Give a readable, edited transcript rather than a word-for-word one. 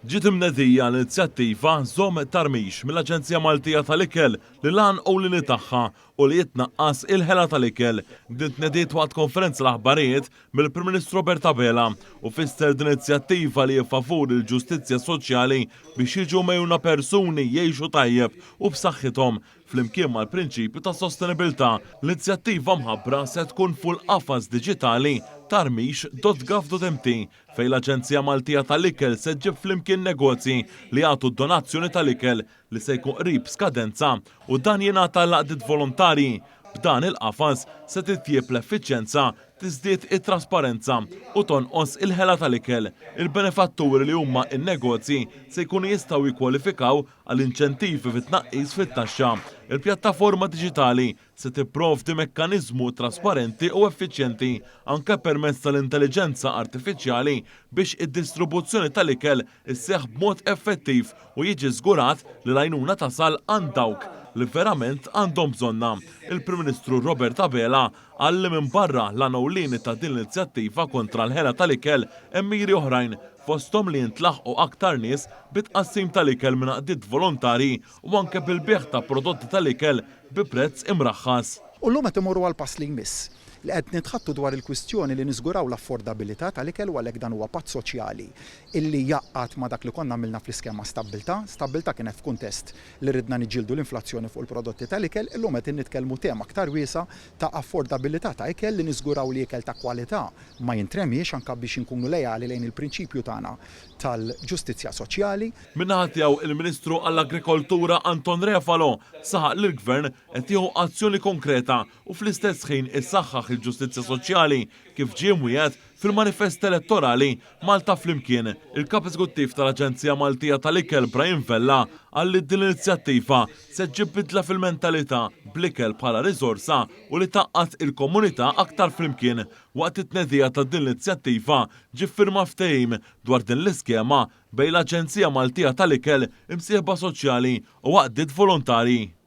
Ġiet imnedija l-inizjattiva Żomm Tarmix mill-Aġenzija Maltija tal-Ikel li lan ewlieni tagħha u li jitnaqqas il-ħela tal-ikel. Din tnediet waqt konferenza l-aħbarijiet mill-Prim Ministru Robert Abela u fisser din inizjattiva li jiffavur il-ġustizzja soċjali biex jiġu mejjuna persuni jgħixu tajjeb u b'saħħithom flimkien mal-prinċipju ta' sostenibilità. L-inizjattiva mħabbra se tkun fuq il-qafas diġitali tarmix.gov.mt fejn l-Aġenzija Maltija tal-Ikel se ġġib flimkien negozji li jagħtu d-donazzjoni tal-ikel li se jkun qrib skadenza u dan jingħata l-għaqdiet volontarji. B'dan il-qafas se titjieb l-effiċjenza, tiżdied it-trasparenza u tonqos il-ħela tal-ikel. Il-benefatturi li huma n-negozji se jkunu jistgħu jikkwalifikaw għal inċentivi fit-tnaqqis fit-taxxa. Il-pjattaforma diġitali se tipprovdi mekkaniżmu trasparenti u effiċjenti anke permezz tal-intelligenza artifiċjali biex id-distribuzzjoni tal-ikel isseħħ b'mod effettiv u jiġi żgurat li l-għajnuna tasal għand dawk li verament għandhom bżonna. Il-Prim Ministru Robert Abela għalli minn barra l-għanewlieni ta' din l-inizjattiva kontra l-ħela tal-ikel hemm miri oħrajn fosthom li jintlaħqu aktar nies bit-tqassim tal-ikel minn għaqdiet volontari u anke bil-beħ ta' prodotti tal-ikel bi prezz imraħħas. U llum qed imorru għal pass li jmiss li qed nitħattu dwar il-kwistjoni li niżguraw l-affordabilità tal-ikel u għalhekk dan huwa patt soċjali illi jaqqat ma' dak li konna għamilna fl-iskema Stabbiltà. Stabbiltà kienet f'kuntest li ridna niġġieldu l-inflazzjoni fuq il-prodotti tal-ikel, illum qed nitkellmu tema aktar wiesa ta' affordabilità ta' ikel li niżguraw li ikel ta' kwalità ma jintremiex anke biex inkunu lejali lejn il-prinċipju tagħna tal-ġustizzja soċjali. Min-naħa tiegħu il-Ministru għall-Agrikoltura Anton Refalo saħaq li l-Gvern qed jieħu azzjoni konkreta u fl-istess ħin issaħħaħ il-ġustizzja soċjali kif ġie mwiegħed fil-manifest elettorali Malta flimkien. Il-Kap Eżekuttiv tal-Aġenzija Maltija tal-Ikel Brahim Vella qal li din l-inizjattiva se ġġib bidla fil-mentalità bl-ikel bħala riżorsa u li taqqat il-komunità aktar flimkien. Waqt it-tnedija ta' din l-inizjattiva ġie ffirma ftehim dwar din l-iskema bejn l-Aġenzija Maltija tal-Ikel, imsieħba soċjali u għaqdiet volontari.